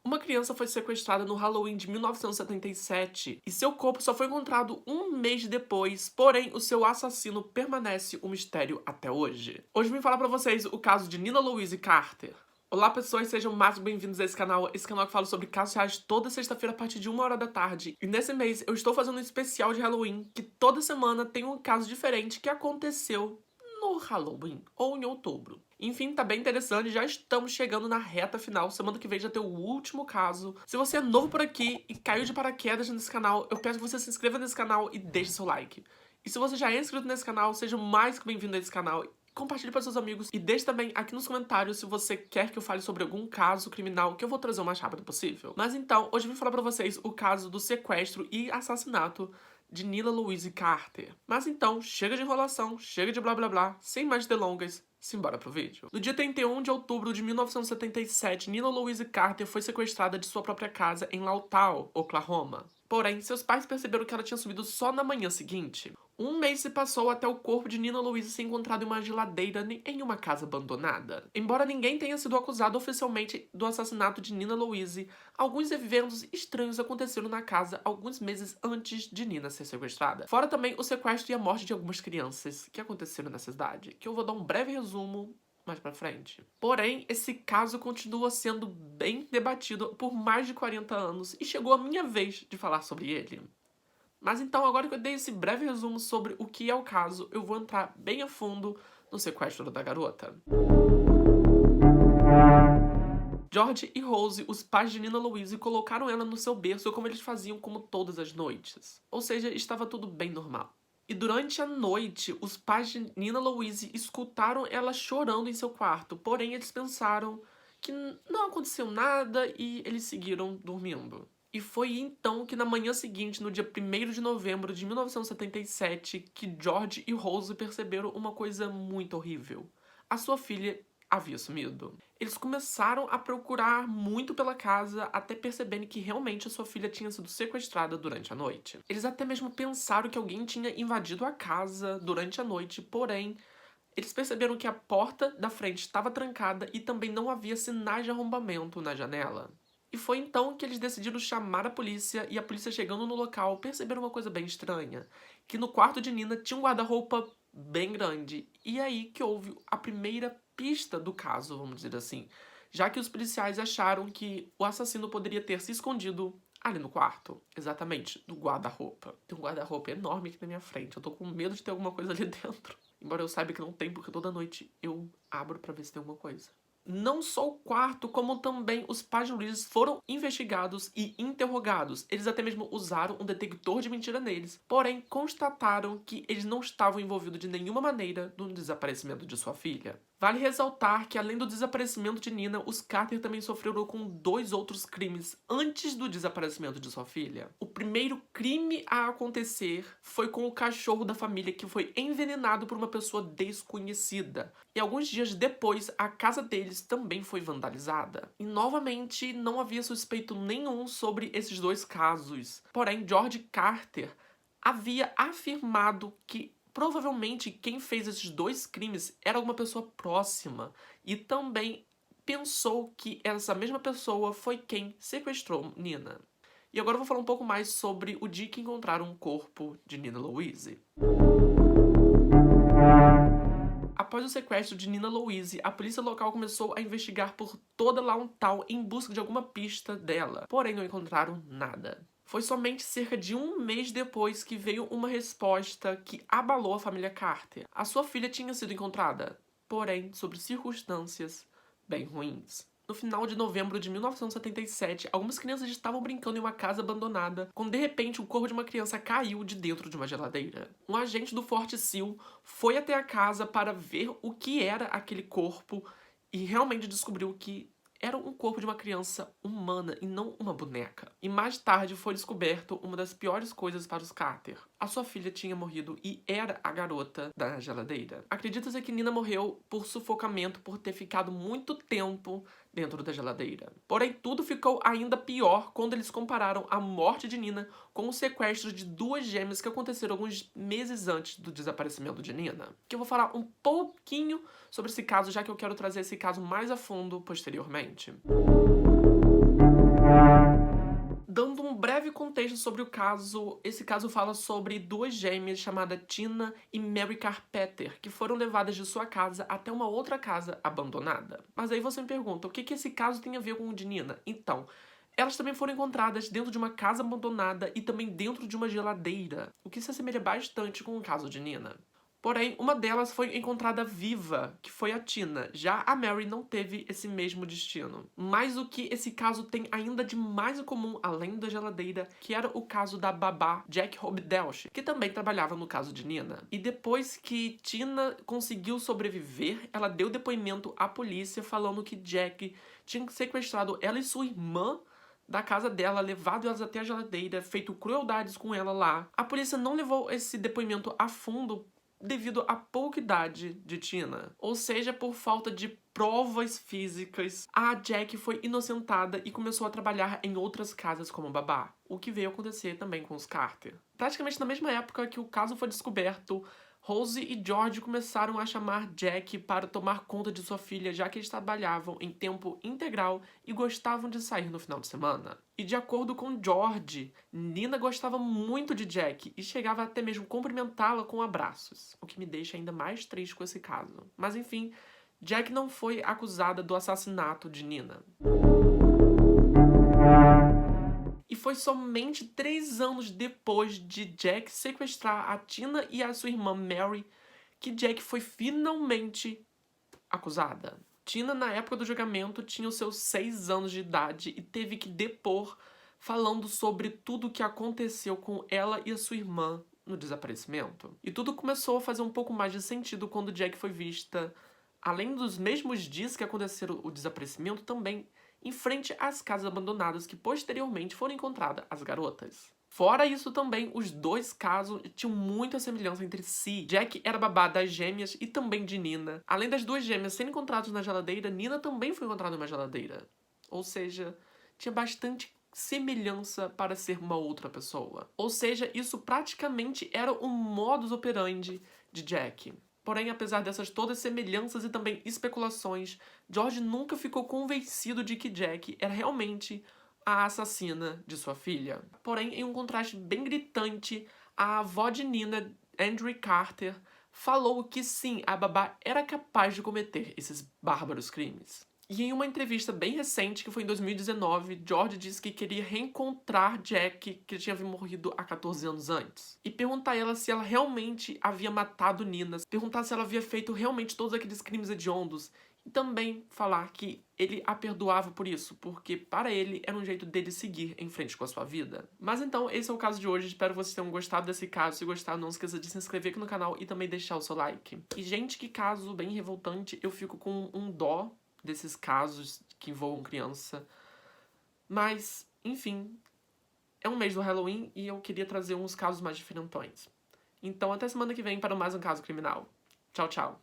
Uma criança foi sequestrada no Halloween de 1977 e seu corpo só foi encontrado um mês depois, porém o seu assassino permanece um mistério até hoje. Hoje eu vim falar pra vocês o caso de Nina Louise Carter. Olá pessoas, sejam mais bem-vindos a esse canal que fala sobre casos reais toda sexta-feira a partir de 1h da tarde. E nesse mês eu estou fazendo um especial de Halloween, que toda semana tem um caso diferente que aconteceu no Halloween, ou em outubro. Enfim, tá bem interessante, já estamos chegando na reta final, semana que vem já tem o último caso. Se você é novo por aqui e caiu de paraquedas nesse canal, eu peço que você se inscreva nesse canal e deixe seu like. E se você já é inscrito nesse canal, seja mais que bem-vindo a esse canal. Compartilhe para seus amigos e deixe também aqui nos comentários se você quer que eu fale sobre algum caso criminal que eu vou trazer o mais rápido possível. Mas então, hoje eu vim falar pra vocês o caso do sequestro e assassinato de Nina Louise Carter. Mas então, chega de enrolação, chega de blá blá blá, sem mais delongas, simbora pro vídeo. No dia 31 de outubro de 1977, Nina Louise Carter foi sequestrada de sua própria casa em Lautau, Oklahoma. Porém, seus pais perceberam que ela tinha sumido só na manhã seguinte. Um mês se passou até o corpo de Nina Louise ser encontrado em uma geladeira em uma casa abandonada. Embora ninguém tenha sido acusado oficialmente do assassinato de Nina Louise, alguns eventos estranhos aconteceram na casa alguns meses antes de Nina ser sequestrada. Fora também o sequestro e a morte de algumas crianças que aconteceram na cidade, que eu vou dar um breve resumo mais pra frente. Porém, esse caso continua sendo bem debatido por mais de 40 anos e chegou a minha vez de falar sobre ele. Mas então, agora que eu dei esse breve resumo sobre o que é o caso, eu vou entrar bem a fundo no sequestro da garota. George e Rose, os pais de Nina Louise, colocaram ela no seu berço como eles faziam como todas as noites. Ou seja, estava tudo bem normal. E durante a noite, os pais de Nina Louise escutaram ela chorando em seu quarto, porém eles pensaram que não aconteceu nada e eles seguiram dormindo. E foi então que na manhã seguinte, no dia 1º de novembro de 1977, que George e Rose perceberam uma coisa muito horrível. A sua filha havia sumido. Eles começaram a procurar muito pela casa até perceberem que realmente a sua filha tinha sido sequestrada durante a noite. Eles até mesmo pensaram que alguém tinha invadido a casa durante a noite, porém, eles perceberam que a porta da frente estava trancada e também não havia sinais de arrombamento na janela. E foi então que eles decidiram chamar a polícia, e a polícia chegando no local perceberam uma coisa bem estranha, que no quarto de Nina tinha um guarda-roupa bem grande, e aí que houve a primeira pista do caso, vamos dizer assim, já que os policiais acharam que o assassino poderia ter se escondido ali no quarto, exatamente, do guarda-roupa. Tem um guarda-roupa enorme aqui na minha frente, eu tô com medo de ter alguma coisa ali dentro. Embora eu saiba que não tem, porque toda noite eu abro pra ver se tem alguma coisa. Não só o quarto, como também os pais de Louise foram investigados e interrogados. Eles até mesmo usaram um detector de mentira neles, porém constataram que eles não estavam envolvidos de nenhuma maneira no desaparecimento de sua filha. Vale ressaltar que, além do desaparecimento de Nina, os Carter também sofreram com 2 outros crimes antes do desaparecimento de sua filha. O primeiro crime a acontecer foi com o cachorro da família, que foi envenenado por uma pessoa desconhecida. E alguns dias depois, a casa deles também foi vandalizada. E novamente, não havia suspeito nenhum sobre esses 2 casos. Porém, George Carter havia afirmado que provavelmente quem fez esses 2 crimes era alguma pessoa próxima, e também pensou que essa mesma pessoa foi quem sequestrou Nina. E agora eu vou falar um pouco mais sobre o dia que encontraram o corpo de Nina Louise. Após o sequestro de Nina Louise, a polícia local começou a investigar por toda Launtal em busca de alguma pista dela, porém não encontraram nada. Foi somente cerca de um mês depois que veio uma resposta que abalou a família Carter. A sua filha tinha sido encontrada, porém sobre circunstâncias bem ruins. No final de novembro de 1977, algumas crianças estavam brincando em uma casa abandonada, quando de repente o corpo de uma criança caiu de dentro de uma geladeira. Um agente do Forte Sill foi até a casa para ver o que era aquele corpo e realmente descobriu que era um corpo de uma criança humana e não uma boneca. E mais tarde foi descoberto uma das piores coisas para os Carter. A sua filha tinha morrido e era a garota da geladeira. Acredita-se que Nina morreu por sufocamento por ter ficado muito tempo dentro da geladeira. Porém, tudo ficou ainda pior quando eles compararam a morte de Nina com o sequestro de 2 gêmeas que aconteceram alguns meses antes do desaparecimento de Nina. Que eu vou falar um pouquinho sobre esse caso, já que eu quero trazer esse caso mais a fundo posteriormente. breve contexto sobre o caso, esse caso fala sobre duas gêmeas chamadas Tina e Mary Carpenter, que foram levadas de sua casa até uma outra casa abandonada. Mas aí você me pergunta, o que esse caso tem a ver com o de Nina? Então, elas também foram encontradas dentro de uma casa abandonada e também dentro de uma geladeira, o que se assemelha bastante com o caso de Nina. Porém, uma delas foi encontrada viva, que foi a Tina. Já a Mary não teve esse mesmo destino. Mas o que esse caso tem ainda de mais em comum, além da geladeira, que era o caso da babá Jack Hobdelch, que também trabalhava no caso de Nina. E depois que Tina conseguiu sobreviver, ela deu depoimento à polícia falando que Jack tinha sequestrado ela e sua irmã da casa dela, levado elas até a geladeira, feito crueldades com ela lá. A polícia não levou esse depoimento a fundo devido à pouca idade de Tina. Ou seja, por falta de provas físicas, a Jack foi inocentada e começou a trabalhar em outras casas como babá, o que veio acontecer também com os Carter. Praticamente na mesma época que o caso foi descoberto, Rose e George começaram a chamar Jack para tomar conta de sua filha, já que eles trabalhavam em tempo integral e gostavam de sair no final de semana. E de acordo com George, Nina gostava muito de Jack e chegava até mesmo cumprimentá-la com abraços, o que me deixa ainda mais triste com esse caso. Mas enfim, Jack não foi acusada do assassinato de Nina. E foi somente 3 anos depois de Jack sequestrar a Tina e a sua irmã Mary que Jack foi finalmente acusada. Tina, na época do julgamento, tinha os seus 6 anos de idade e teve que depor falando sobre tudo o que aconteceu com ela e a sua irmã no desaparecimento. E tudo começou a fazer um pouco mais de sentido quando Jack foi vista, além dos mesmos dias que aconteceram o desaparecimento, também em frente às casas abandonadas que posteriormente foram encontradas as garotas. Fora isso também, os dois casos tinham muita semelhança entre si. Jack era babá das gêmeas e também de Nina. Além das duas gêmeas serem encontradas na geladeira, Nina também foi encontrada numa geladeira. Ou seja, tinha bastante semelhança para ser uma outra pessoa. Ou seja, isso praticamente era o modus operandi de Jack. Porém, apesar dessas todas semelhanças e também especulações, George nunca ficou convencido de que Jack era realmente a assassina de sua filha. Porém, em um contraste bem gritante, a avó de Nina, Andrea Carter, falou que sim, a babá era capaz de cometer esses bárbaros crimes. E em uma entrevista bem recente, que foi em 2019, George disse que queria reencontrar Jack, que tinha morrido há 14 anos antes. E perguntar a ela se ela realmente havia matado Nina, perguntar se ela havia feito realmente todos aqueles crimes hediondos. E também falar que ele a perdoava por isso, porque para ele era um jeito dele seguir em frente com a sua vida. Mas então, esse é o caso de hoje. Espero que vocês tenham gostado desse caso. Se gostaram, não esqueça de se inscrever aqui no canal e também deixar o seu like. E, gente, que caso bem revoltante. Eu fico com um dó desses casos que envolvam criança. Mas, enfim, é um mês do Halloween e eu queria trazer uns casos mais diferentões. Então, até semana que vem para mais um caso criminal. Tchau, tchau.